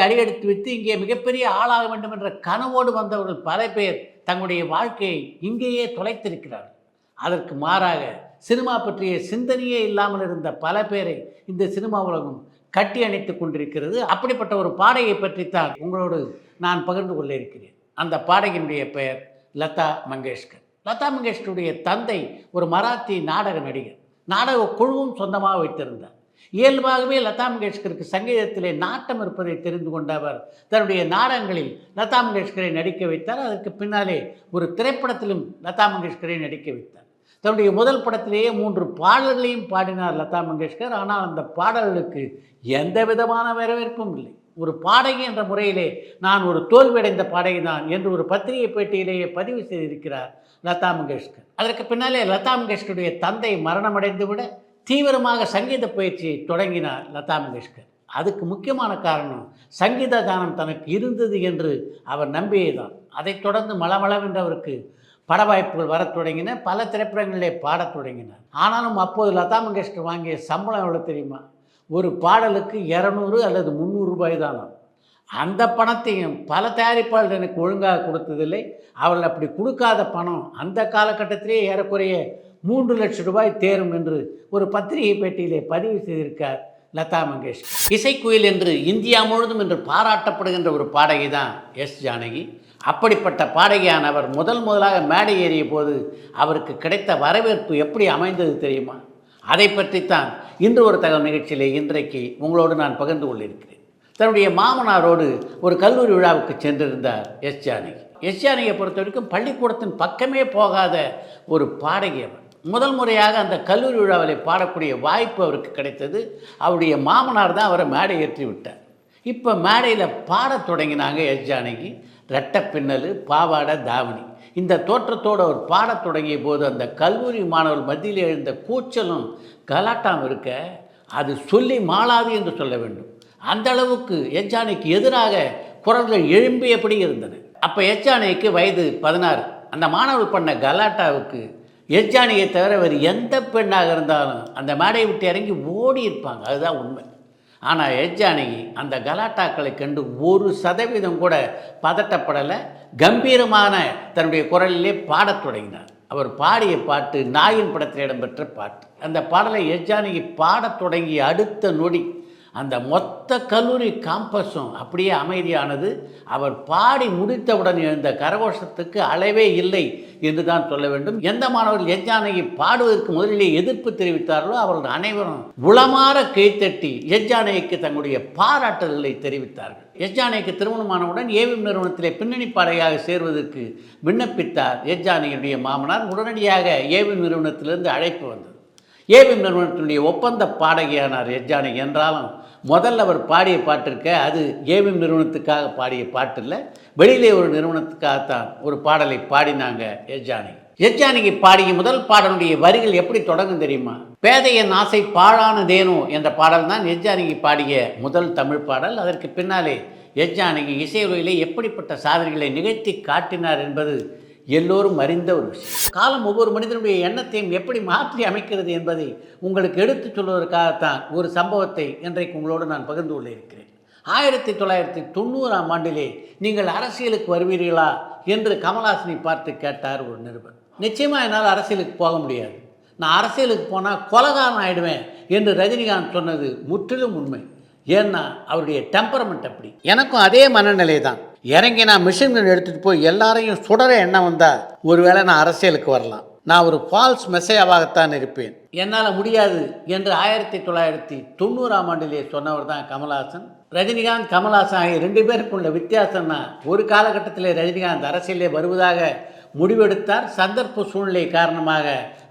அடியெடுத்து வைத்து இங்கே மிகப்பெரிய ஆளாக வேண்டும் என்ற கனவோடு வந்தவர்கள் பல பேர் தங்களுடைய வாழ்க்கையை இங்கேயே தொலைத்திருக்கிறார்கள். அதற்கு மாறாக சினிமா பற்றிய சிந்தனையே இல்லாமல் இருந்த பல பேரை இந்த சினிமா உலகம் கட்டி அணைத்துக் கொண்டிருக்கிறது. அப்படிப்பட்ட ஒரு பாடகியை பற்றித்தான் உங்களோடு நான் பகிர்ந்து கொள்ள இருக்கிறேன். அந்த பாடகியினுடைய பெயர் லதா மங்கேஷ்கர். லதா மங்கேஷ்கருடைய தந்தை ஒரு மராத்தி நாடக நடிகர். நாடக குழுவும் சொந்தமாக வைத்திருந்தார். இயல்பாகவே லதா மங்கேஷ்கருக்கு சங்கீதத்திலே நாட்டம் இருப்பதை தெரிந்து கொண்ட அவர் தன்னுடைய நாடகங்களில் லதா மங்கேஷ்கரை நடிக்க வைத்தார். அதற்கு பின்னாலே ஒரு திரைப்படத்திலும் லதா மங்கேஷ்கரை நடிக்க வைத்தார். தன்னுடைய முதல் படத்திலேயே 3 பாடல்களையும் பாடினார் லதா மங்கேஷ்கர். ஆனால் அந்த பாடல்களுக்கு எந்த விதமான வரவேற்பும் இல்லை. ஒரு பாடகி என்ற முறையிலே நான் ஒரு தோல்வியடைந்த பாடகி தான் என்று ஒரு பத்திரிகை பேட்டியிலேயே பதிவு செய்திருக்கிறார் லதா மங்கேஷ்கர். அதற்கு பின்னாலே லதா மங்கேஷ்கருடைய தந்தை மரணமடைந்து விட தீவிரமாக சங்கீத பயிற்சியை தொடங்கினார் லதா மங்கேஷ்கர். அதுக்கு முக்கியமான காரணம் சங்கீத தானம் தனக்கு இருந்தது என்று அவர் நம்பியதுதான். அதைத் தொடர்ந்து மளமளவென்று அவருக்கு பட வாய்ப்புகள் வரத் தொடங்கின. பல திரைப்படங்களிலே பாடத் தொடங்கினார். ஆனாலும் அப்போது லதா மங்கேஷ்கர் வாங்கிய சம்பளம் எவ்வளோ தெரியுமா? ஒரு பாடலுக்கு 200 அல்லது 300 ரூபாய் தானாம். அந்த பணத்தையும் பல தயாரிப்பாளர்கள் எனக்கு ஒழுங்காக கொடுத்ததில்லை. அவர்கள் அப்படி கொடுக்காத பணம் அந்த காலகட்டத்திலே ஏறக்குறைய 3 லட்சம் ரூபாய் தேரும் என்று ஒரு பத்திரிகை பேட்டியிலே பதிவு செய்திருக்கார் லதா மங்கேஷ்கர். இசைக்குயில் என்று இந்தியா முழுவதும் என்று பாராட்டப்படுகின்ற ஒரு பாடகி தான் எஸ் ஜானகி. அப்படிப்பட்ட பாடகியான அவர் முதலாக மேடை ஏறிய போது அவருக்கு கிடைத்த வரவேற்பு எப்படி அமைந்தது தெரியுமா? அதை பற்றித்தான் இன்று ஒரு தகவல் நிகழ்ச்சியிலே இன்றைக்கு உங்களோடு நான் பகிர்ந்து கொண்டிருக்கிறேன். தன்னுடைய மாமனாரோடு ஒரு கல்லூரி விழாவுக்கு சென்றிருந்தார் எஸ் ஜானகி. எஸ் ஜானகியை பொறுத்த வரைக்கும் பள்ளிக்கூடத்தின் பக்கமே போகாத ஒரு பாடகி அவர். முதல் முறையாக அந்த கல்லூரி விழாவில் பாடக்கூடிய வாய்ப்பு அவருக்கு கிடைத்தது. அவருடைய மாமனார் தான் அவரை மேடை ஏற்றி விட்டார். இப்போ மேடையில் பாடத் தொடங்கினாங்க எஸ் ஜானகி. ரெட்டை பின்னல், பாவாடை, தாவணி, இந்த தோற்றத்தோடு அவர் பாடத் தொடங்கிய போது அந்த கல்லூரி மாணவர்கள் மத்தியில் எழுந்த கூச்சலும் கலாட்டாம் இருக்க அது சொல்லி மாளாது என்று சொல்ல வேண்டும். அந்த அளவுக்கு எஸ் ஜானகிக்கு எதிராக குரல்கள் எழும்பியபடி இருந்தன. அப்போ எஸ் ஜானகிக்கு வயது 16. அந்த மாணவர்கள் பண்ண கலாட்டாவுக்கு எஸ் ஜானகியை தவிர வேறு எந்த பெண்ணாக இருந்தாலும் அந்த மேடையை விட்டு இறங்கி ஓடி இருப்பாங்க. அதுதான் உண்மை. ஆனால் எஸ் ஜானகி அந்த கலாட்டாக்களை கண்டு 1% கூட பதட்டப்படலை. கம்பீரமான தன்னுடைய குரலிலே பாடத் தொடங்கினார். அவர் பாடிய பாட்டு நாயின் படத்தில் இடம்பெற்ற பாட்டு. அந்த பாடலை எஸ் ஜானகி பாடத் தொடங்கிய அடுத்த நொடி அந்த மொத்த கல்லூரி காம்பஸும் அப்படியே அமைதியானது. அவர் பாடி முடித்தவுடன் எழுந்த கரகோஷத்துக்கு அளவே இல்லை என்று தான் சொல்ல வேண்டும். எந்த மாணவர்கள் எஸ் ஜானகி பாடுவதற்கு முதலிலே எதிர்ப்பு தெரிவித்தார்களோ அவர்கள் அனைவரும் உளமாற கைத்தட்டி எஸ் ஜானகிக்கு தங்களுடைய பாராட்டுதல்களை தெரிவித்தார்கள். எஸ் ஜானகிக்கு திருமணமானவுடன் ஏவிஎம் நிறுவனத்திலே பின்னணி பாடகியாக சேர்வதற்கு விண்ணப்பித்தார் எஸ் ஜானகியுடைய மாமனார். உடனடியாக ஏவிஎம் நிறுவனத்திலிருந்து அழைப்பு வந்தது. ஏவிஎம் நிறுவனத்தினுடைய ஒப்பந்த பாடகியானார் எஸ் ஜானகி. என்றாலும் முதல்ல அவர் பாடிய பாட்டு அது ஏவிஎம் நிறுவனத்துக்காக பாடிய பாட்டு இல்லை, வெளியிலே ஒரு நிறுவனத்துக்காகத்தான் ஒரு பாடலை பாடினாங்க எஸ் ஜானகி. எஸ் ஜானகி பாடிய முதல் பாடலுடைய வரிகள் எப்படி தொடங்கும் தெரியுமா? பேதையன் ஆசை பாழானதேனோ என்ற பாடல் தான் எஸ் ஜானகி பாடிய முதல் தமிழ் பாடல். அதற்கு பின்னாலே எஸ் ஜானகி இசையுலகிலே எப்படிப்பட்ட சாதனைகளை நிகழ்த்தி காட்டினார் என்பது எல்லோரும் அறிந்த ஒரு விஷயம். காலம் ஒவ்வொரு மனிதனுடைய எண்ணத்தையும் எப்படி மாற்றி அமைக்கிறது என்பதை உங்களுக்கு எடுத்துச் சொல்வதற்காகத்தான் ஒரு சம்பவத்தை இன்றைக்கு உங்களோடு நான் பகிர்ந்து கொள்ள இருக்கிறேன். 1990ஆம் ஆண்டிலே நீங்கள் அரசியலுக்கு வருவீர்களா என்று கமல்ஹாசனை பார்த்து கேட்டார் ஒரு நிருபர். நிச்சயமாக என்னால் அரசியலுக்கு போக முடியாது, நான் அரசியலுக்கு போனால் கொலகாரன் ஆகிடுவேன் என்று ரஜினிகாந்த் சொன்னது முற்றிலும் உண்மை. ஏன்னா அவருடைய டெம்பரமெண்ட் அப்படி. எனக்கும் அதே மனநிலை தான். இறங்கி நான் மிஷின்கள் எடுத்துகிட்டு போய் எல்லாரையும் சுடற எண்ணம் வந்தால் ஒருவேளை நான் அரசியலுக்கு வரலாம். நான் ஒரு ஃபால்ஸ் மெசேஜாகத்தான் இருப்பேன், என்னால் முடியாது என்று 1990ஆம் ஆண்டிலே சொன்னவர் தான் கமல்ஹாசன். ரஜினிகாந்த் கமல்ஹாசன் ஆகிய 2 பேருக்குள்ள வித்தியாசம்னா, ஒரு காலகட்டத்தில் ரஜினிகாந்த் அரசியலே வருவதாக முடிவெடுத்தார். சந்தர்ப்ப சூழ்நிலை காரணமாக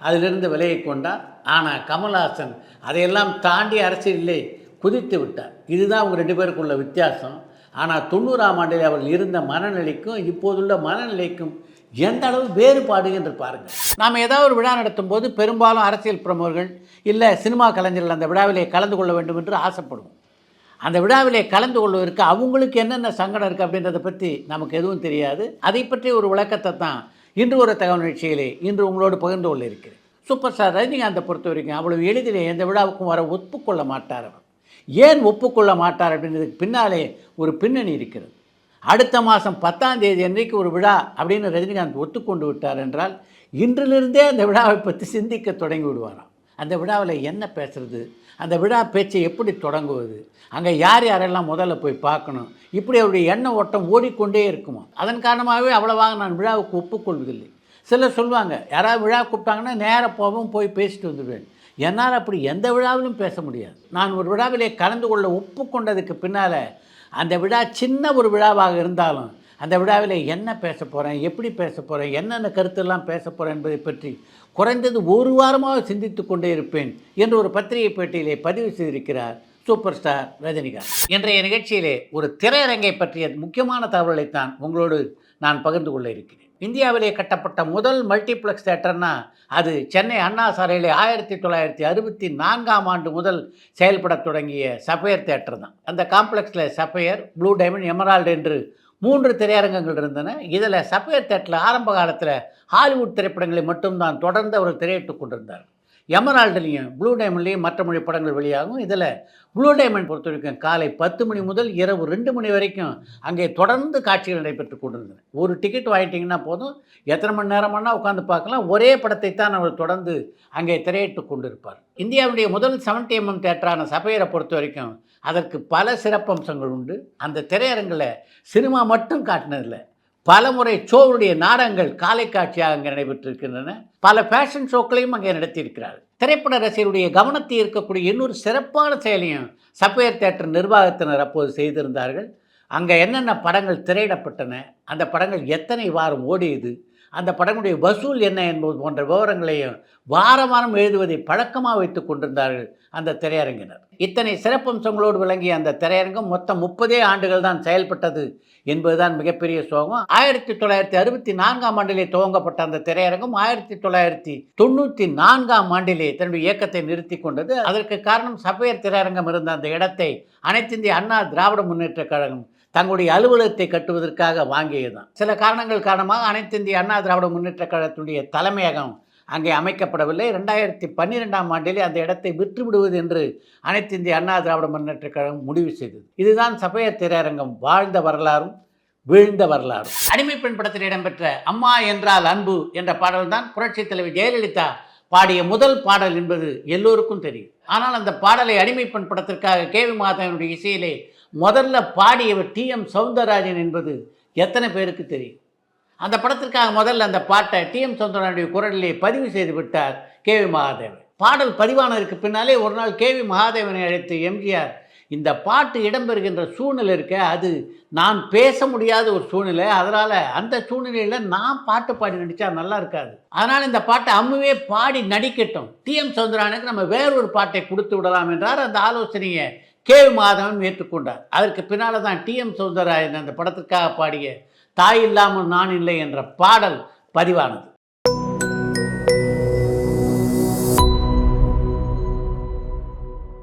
அதிலிருந்து விலகி கொண்டார். ஆனால் கமல்ஹாசன் அதையெல்லாம் தாண்டி அரசியலிலே குதித்து விட்டார். இதுதான் அவங்க 2 பேருக்குள்ள வித்தியாசம். ஆனால் 90ஆம் ஆண்டில் அவர்கள் இருந்த மனநிலைக்கும் இப்போதுள்ள மனநிலைக்கும் எந்த அளவு வேறுபாடு என்று பாருங்கள். நாம் ஏதாவது ஒரு விழா நடத்தும் போது பெரும்பாலும் அரசியல் பிரமுகர்கள் இல்லை சினிமா கலைஞர்கள் அந்த விழாவிலே கலந்து கொள்ள வேண்டும் என்று ஆசைப்படுவோம். அந்த விழாவிலே கலந்து கொள்வதற்கு அவங்களுக்கு என்னென்ன சங்கடம் இருக்குது அப்படின்றத பற்றி நமக்கு எதுவும் தெரியாது. அதை பற்றி ஒரு விளக்கத்தை தான் இன்று ஒரு தகவல் நிகழ்ச்சியிலே இன்று உங்களோடு பகிர்ந்து கொள்ள இருக்கிறேன். சூப்பர் ஸ்டார் ரஜினிகாந்தை பொறுத்த வரைக்கும் அவ்வளவு எளிதிலே எந்த விழாவுக்கும் வர ஒப்புக்கொள்ள மாட்டார். அவர் ஏன் ஒப்புக்கொள்ள மாட்டார் அப்படின்றதுக்கு பின்னாலே ஒரு பின்னணி இருக்கிறது. அடுத்த மாதம் 10ஆம் தேதி அன்றைக்கு ஒரு விழா அப்படின்னு ரஜினிகாந்த் ஒத்துக்கொண்டு விட்டார் என்றால் இன்றிலிருந்தே அந்த விழாவை பற்றி சிந்திக்க தொடங்கி விடுவாராம். அந்த விழாவில் என்ன பேசுறது, அந்த விழா பேச்சை எப்படி தொடங்குவது, அங்கே யார் யாரெல்லாம் முதல்ல போய் பார்க்கணும், இப்படி அவருடைய எண்ண ஓட்டம் ஓடிக்கொண்டே இருக்குமா. அதன் காரணமாகவே அவ்வளவாக நான் விழாவுக்கு ஒப்புக்கொள்வதில்லை. சிலர் சொல்லுவாங்க, யாராவது விழா கூப்பிட்டாங்கன்னா நேராக போய் பேசிட்டு வந்துடுவேன். என்னால் அப்படி எந்த விழாவிலும் பேச முடியாது. நான் ஒரு விழாவிலே கலந்து கொள்ள ஒப்புக்கொண்டதுக்கு பின்னால் அந்த விழா சின்ன ஒரு விழாவாக இருந்தாலும் அந்த விழாவில் என்ன பேச போகிறேன், எப்படி பேச போகிறேன், என்னென்ன கருத்தெல்லாம் பேச போகிறேன் என்பதை பற்றி குறைந்தது ஒரு வாரமாக சிந்தித்து கொண்டே இருப்பேன் என்று ஒரு பத்திரிகை பேட்டியிலே பதிவு செய்திருக்கிறார் சூப்பர் ஸ்டார் ரஜினிகாந்த். இன்றைய நிகழ்ச்சியிலே ஒரு திரையரங்கை பற்றிய முக்கியமான தகவலைத்தான் உங்களோடு நான் பகிர்ந்து கொள்ள இருக்கிறேன். இந்தியாவிலே கட்டப்பட்ட முதல் மல்டிப்ளெக்ஸ் தேட்டர்னா அது சென்னை அண்ணா சாலையிலே 1964ஆம் ஆண்டு முதல் செயல்பட தொடங்கிய சஃபயர் தேட்டர் தான். அந்த காம்ப்ளெக்ஸில் சஃபயர், ப்ளூ டைமண்ட், எமரால்டு என்று 3 திரையரங்கங்கள் இருந்தன. இதில் சஃபயர் தேட்டரில் ஆரம்ப காலத்தில் ஹாலிவுட் திரைப்படங்களை மட்டும்தான் தொடர்ந்து அவர் திரையிட்டு கொண்டிருந்தார். எமரால்டுலேயும் ப்ளூ டைமண்ட்லேயும் மற்ற மொழி படங்கள் வெளியாகும். இதில் ப்ளூ டைமண்ட் பொறுத்த வரைக்கும் காலை 10 மணி முதல் இரவு 2 மணி வரைக்கும் அங்கே தொடர்ந்து காட்சிகள் நடைபெற்று கொண்டிருந்தன. ஒரு டிக்கெட் வாங்கிட்டிங்கன்னா போதும், எத்தனை மணி நேரமானா உட்காந்து பார்க்கலாம். ஒரே படத்தை தான் அவர் தொடர்ந்து அங்கே திரையிட்டு கொண்டிருப்பார். இந்தியாவுடைய முதல் 70mm தேட்டரான சஃபயரை பொறுத்த வரைக்கும் அதற்கு பல சிறப்பம்சங்கள் உண்டு. அந்த திரையரங்கில் சினிமா மட்டும் காட்டினதில்லை, பல முறை ஷோவுடைய நாடகங்கள் காலை காட்சியாக அங்கே நடைபெற்றிருக்கின்றன. பல ஃபேஷன் ஷோக்களையும் அங்கே நடத்தியிருக்கிறார். திரைப்பட ரசிகருடைய கவனத்தை இருக்கக்கூடிய இன்னொரு சிறப்பான செயலையும் சஃபயர் தேட்டர் நிர்வாகத்தினர் அப்போது செய்திருந்தார்கள். அங்கே என்னென்ன படங்கள் திரையிடப்பட்டன, அந்த படங்கள் எத்தனை வாரம் ஓடியது, அந்த படங்களுடைய வசூல் என்ன என்பது போன்ற விவரங்களையும் வாரம் எழுதுவதை பழக்கமாக வைத்துக் கொண்டிருந்தார்கள் அந்த திரையரங்கினர். இத்தனை சிறப்பம்சங்களோடு விளங்கிய அந்த திரையரங்கம் மொத்தம் 30 ஆண்டுகள் தான் செயல்பட்டது என்பதுதான் மிகப்பெரிய சோகம். 1964ஆம் ஆண்டிலே துவங்கப்பட்ட அந்த திரையரங்கம் 1994ஆம் ஆண்டிலே தன்னுடைய இயக்கத்தை நிறுத்தி கொண்டது. அதற்கு காரணம் சஃபயர் திரையரங்கம் இருந்த அந்த இடத்தை அனைத்திந்திய அண்ணா திராவிட முன்னேற்றக் கழகம் தங்களுடைய அலுவலகத்தை கட்டுவதற்காக வாங்கியதுதான். சில காரணங்கள் காரணமாக அனைத்திந்திய அண்ணா திராவிட முன்னேற்றக் கழகத்துடைய தலைமையகம் அங்கே அமைக்கப்படவில்லை. 2012ஆம் ஆண்டிலே அந்த இடத்தை விற்றுவிடுவது என்று அனைத்திந்திய அண்ணா திராவிட முன்னேற்றக் கழகம் முடிவு செய்தது. இதுதான் சஃபயர் திரையரங்கம் வாழ்ந்த வரலாறும் வீழ்ந்த வரலாறும். அடிமை பெண் படத்தில் இடம்பெற்ற அம்மா என்றால் அன்பு என்ற பாடல்தான் புரட்சித் தலைவி ஜெயலலிதா பாடிய முதல் பாடல் என்பது எல்லோருக்கும் தெரியும். ஆனால் அந்த பாடலை அடிமை பெண் படத்திற்காக கேவி மாதவனுடைய இசையிலே முதல்ல பாடியவர் டிஎம் சௌந்தரராஜன் என்பது எத்தனை பேருக்கு தெரியும்? அந்த படத்திற்காக முதல்ல அந்த பாட்டை டிஎம் சௌந்தரராஜனுடைய குரலிலே பதிவு செய்து விட்டார் கேவி மகாதேவன். பாடல் பதிவானதற்கு பின்னாலே ஒரு நாள் கேவி மகாதேவனை அழைத்து எம்ஜிஆர், இந்த பாட்டு இடம்பெறுகின்ற சூழ்நிலை இருக்க, அது நான் பேச முடியாத ஒரு சூழ்நிலை, அதனால் அந்த சூழ்நிலையில் நான் பாட்டு பாடி நடித்தா நல்லா இருக்காது, அதனால் இந்த பாட்டை அம்முவே பாடி நடிக்கட்டும், டிஎம் சௌந்தரராஜனுக்கு நம்ம வேறொரு பாட்டை கொடுத்து விடலாம் என்றார். அந்த ஆலோசனையை கேவி மாதவன் ஏற்றுக்கொண்டார். அதற்கு பின்னால் தான் டிஎம் சௌந்தரராஜன் அந்த படத்திற்காக பாடிய தாய் இல்லாமல் நான் இல்லை என்ற பாடல் பதிவானது.